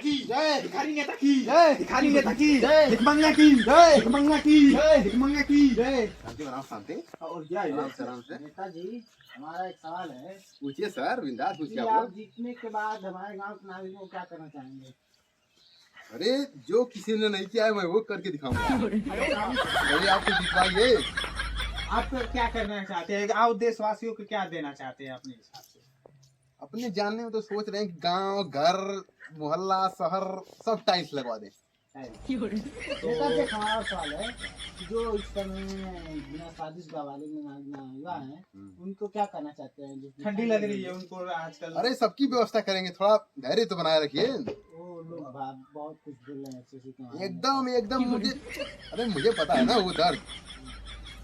की जय, भिखारी नेता की जय, भिखारी नेता की जय, भिखमंगा की जय, भिखमंगा की जय, भिखमंगा की जय। शांति बनाओ, शांति। और क्या है? आराम से। नेताजी, हमारा एक सवाल है पूछिए सर, बिंदास कि पूछिए आप आप लोग। जीतने के बाद हमारे गांव के नागरिकों को क्या करना चाहेंगे? अरे जो किसी ने नहीं किया है मैं वो करके दिखाऊंगा। अरे आप तो दिखवाइए। आप क्या करना चाहते हैं? आप देशवासियों को क्या देना चाहते हैं अपने हिसाब से? अपने जानने में तो सोच रहे हैं कि गांव, घर, मोहल्ला, शहर सब टाइल्स लगवा दें। नेताजी, हमारा सवाल है कि जो इस समय बिना शादीशुदा वाले युवा हैं, उनको क्या करना चाहते हैं? जो ठंडी लग रही है उनको आजकल। अरे सबकी व्यवस्था करेंगे, थोड़ा धैर्य तो बनाए रखिए। वो लोग बहुत कुछ बोल रहे हैं ऐसे के एकदम एकदम मुझे, अरे मुझे पता है ना वो दर्द।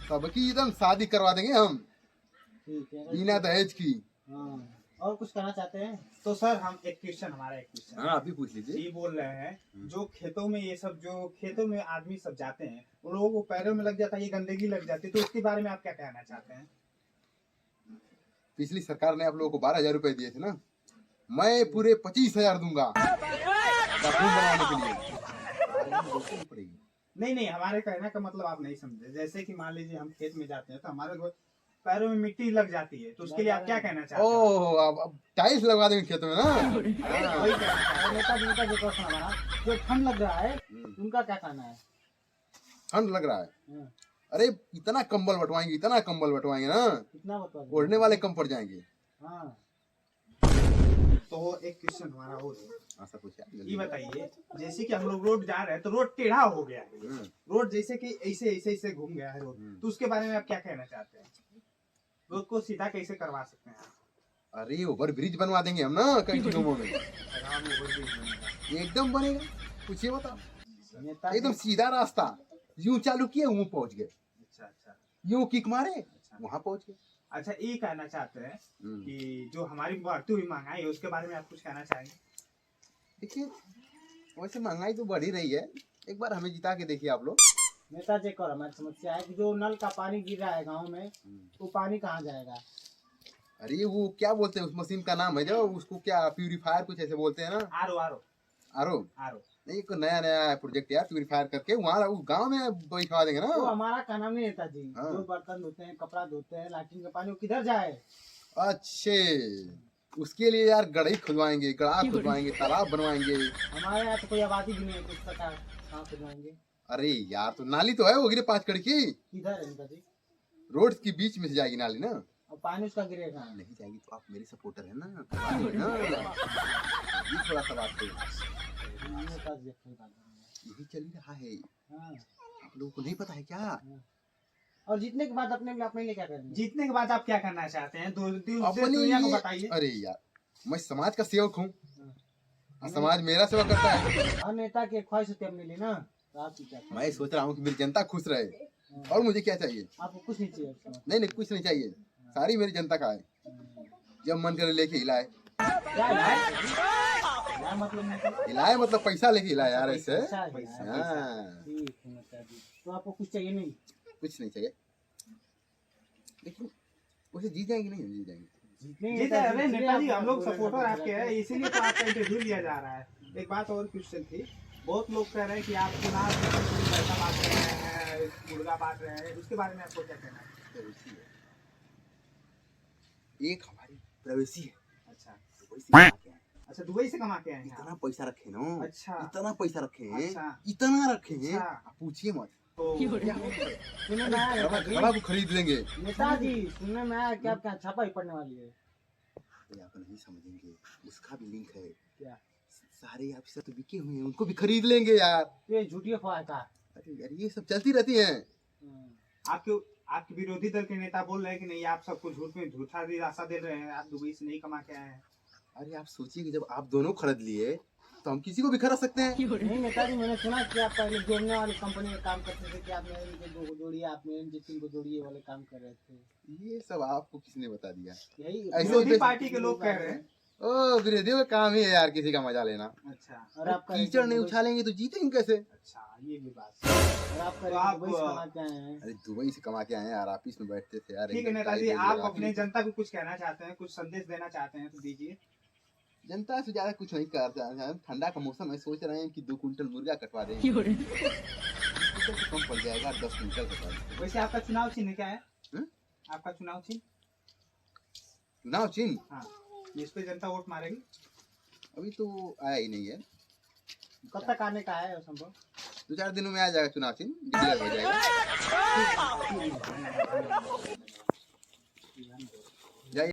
सबकी एकदम शादी करवा देंगे हम, ठीक है। बिना दहेज की। हाँ, और कुछ करना चाहते हैं? तो सर हम एक क्वेश्चन, हमारा एक क्वेश्चन हाँ आप भी पूछ लीजिए। ये बोल रहे हैं जो खेतों में ये सब, जो खेतों में आदमी सब जाते हैं उन लोगों को पैरों में लग जाता है, ये गंदगी लग जाती है, तो उसके बारे में आप क्या कहना चाहते हैं? पिछली सरकार ने आप लोगों को 12,000 रुपए दिए थे ना, मैं पूरे 25,000 दूंगा बाथरूम बनाने के लिए। पड़ेगी। नहीं नहीं, हमारे कहने का मतलब आप नहीं समझे। जैसे कि मान लीजिए हम खेत में जाते हैं तो हमारे पैरों में मिट्टी लग जाती है, तो उसके लिए आप क्या कहना चाहते हैं? ओह अब टाइल्स लगवा देंगे खेतों में ना। वही कहना चाहते हैं। नेताजी क्वेश्चन हमारा, जो ठंड लग रहा है उनका क्या कहना है? ठंड लग रहा है, हाँ, अरे इतना कंबल बंटवाएंगे, इतना कंबल बंटवाएंगे ना, कितना बता दो? ओढ़ने वाले कम पड़ जाएंगे। हाँ, तो एक क्वेश्चन हमारा और है, ऐसा कुछ ये बताइए, जैसे कि हम लोग रोड जा रहे हैं तो रोड टेढ़ा हो गया है, रोड जैसे कि ऐसे ऐसे ऐसे घूम गया है रोड, तो उसके बारे में आप क्या कहना चाहते हैं? रोड को सीधा कैसे करवा सकते हैं आप? अरे ओवर ब्रिज बनवा देंगे हम ना कई गाँवों में, आराम से रोड भी बनेगा। एकदम बनेगा। पूछिए बताओ, नेताजी एकदम सीधा रास्ता, यूं चालू किए वहां पहुंच गए, अच्छा अच्छा यूं किक मारे अच्छा वहां पहुंच गए। अच्छा, ये कहना चाहते हैं कि जो हमारी बढ़ती हुई महंगाई है उसके बारे में आप कुछ कहना चाहेंगे? देखिए वैसे महंगाई तो बढ़ ही रही है, एक बार हमें जिता के देखिए आप लोग। नेताजी, एक और हमारी समस्या है कि जो नल का पानी गिर रहा है गांव में, वो पानी कहाँ जाएगा? अरे वो क्या बोलते हैं उस मशीन का नाम है जो, उसको क्या प्यूरीफायर कुछ ऐसे बोलते हैं ना। आरो आरो आरो आरो नहीं, एक नया नया प्रोजेक्ट यार, प्यूरीफायर करके वहाँ उस गांव में बैठवा देंगे वो ना। हमारा कहना नहीं नेताजी। हाँ। जो बर्तन धोते हैं, कपड़ा धोते हैं, लैट्रिन का पानी वो किधर जाए? अच्छे, उसके लिए यार गढ़ई खुदवाएंगे, गड़ा खुदवाएंगे, तालाब बनवाएंगे। हमारे यहाँ तो कोई आबादी भी नहीं है, कुछ पता कहाँ खुदवाएंगे? अरे यार तो नाली तो है वो गिरे 5 कड़ी की, किधर है नेताजी? रोड के बीच में से जाएगी नाली ना। और पानी उसका गिरेगा? नहीं जाएगी तो आप मेरे सपोर्टर है ना, करवा देंगे ना। ये थोड़ा सा बात है, नेताजी अपनी बात करेंगे। यही चल रहा है, हाँ, आप लोगों को नहीं पता है क्या? और जीतने के बाद अपने लिए क्या करेंगे? जीतने के बाद आप क्या करना चाहते हैं? अपने दुनिया को लिए- बताइए। अरे यार मैं समाज का सेवक हूँ, समाज मेरा सेवा करता है। हर नेता की ख्वाहिश होती है अपने लिए ना, तो आप क्या करेंगे? मैं सोच रहा हूँ कि मेरी जनता खुश रहे, और मुझे क्या चाहिए? आपको कुछ नहीं चाहिए उसमें। नहीं नहीं कुछ नहीं चाहिए, सारी मेरी जनता का है, जब मन करे लेके हिलाए। क्या है? क्या मतलब नेताजी? हिलाए मतलब पैसा लेके हिलाए यार ऐसे। पैसा है। हाँ ठीक है नेताजी, तो आपको कुछ चाहिए नहीं? कुछ नहीं चाहिए, लेकिन उसे जीत जाएंगे नहीं, हम जीत जाएंगे। जी अरे नेताजी, हम लोग सपोर्टर आपके हैं, इसीलिए तो आपका इंटरव्यू लिया जा रहा है। एक बात और क्वेश्चन थी, बहुत लोग कह रहे हैं कि आप चुनाव में पैसा बांट रहे हैं, मुर्गा बांट रहे हैं, उसके बारे में आपको क्या कहना है? प्रवेशी है, एक हमारी प्रवेशी है, अच्छा दुबई से कमा के आए। अच्छा, दुबई से कमा के आए हैं इतना आप? पैसा रखे ना, अच्छा इतना पैसा रखे हैं, अच्छा। इतना रखे हैं, अच्छा। आप पूछिए मत। तो सुनने में आया घड़ा को खरीद लेंगे। नेताजी, सुनने में आया कि आपके यहाँ छापा ही पड़ने वाली है। ये आप नहीं समझेंगे, उसका भी लिंक है। क्या? सारे ऑफिसर तो बिके हुए हैं, उनको भी खरीद लेंगे यार। ये झूठी अफवाह था। अरे यार ये सब चलती रहती है। आपके विरोधी दल के नेता बोल रहे हैं कि नहीं, आप सबको झूठ में झूठा दिलासा दे रहे हैं, आप दुबई से नहीं कमा के आए हैं। अरे आप सोचिए कि जब आप दोनों खरीद लिए तो हम किसी को भी खरीद सकते हैं। नहीं नेताजी, मैंने सुना कि आप पहले जोड़ने वाली कंपनी में काम करते थे, कि आप मेरे इनके दो को जोड़िए, आप मेरे जितिन को जोड़िए वाले काम कर रहे थे। ये सब आपको किसने बता दिया? यही ऐसे विरोधी ही पार्टी के लोग कह रहे हैं। ओ विरोधियों का काम ही है यार किसी का मजा लेना। अच्छा और आपका कीचड़ नहीं उछालेंगे तो जीतेंगे कैसे? अच्छा, ये भी बात है। और आप तो आप- दुबई से कमा के आए हैं। अरे दुबई से कमा के आए हैं यार, ऑफिस में बैठते थे यार। ठीक है नेताजी, आप अपने जनता को कुछ कहना चाहते हैं, कुछ संदेश देना चाहते हैं तो दीजिए। जनता से ज्यादा कुछ नहीं करता है। ठंडा का मौसम है, सोच रहे हैं कि 2 कुंटल मुर्गा कटवा दें, कम पड़ जाएगा, 10 कुंटल कटवा दें। वैसे आपका चुनाव चिन्ह क्या है? हम्म? आपका चुनाव चिन्ह? चुनाव चिन्ह हाँ, इस पे जनता वोट मारेगी? अभी तो आया ही नहीं है, कब तक आने का है संभव? 2-4 दिनों में आ जाएगा चुनाव चिन्ह, डिक्लेयर हो जाएगा।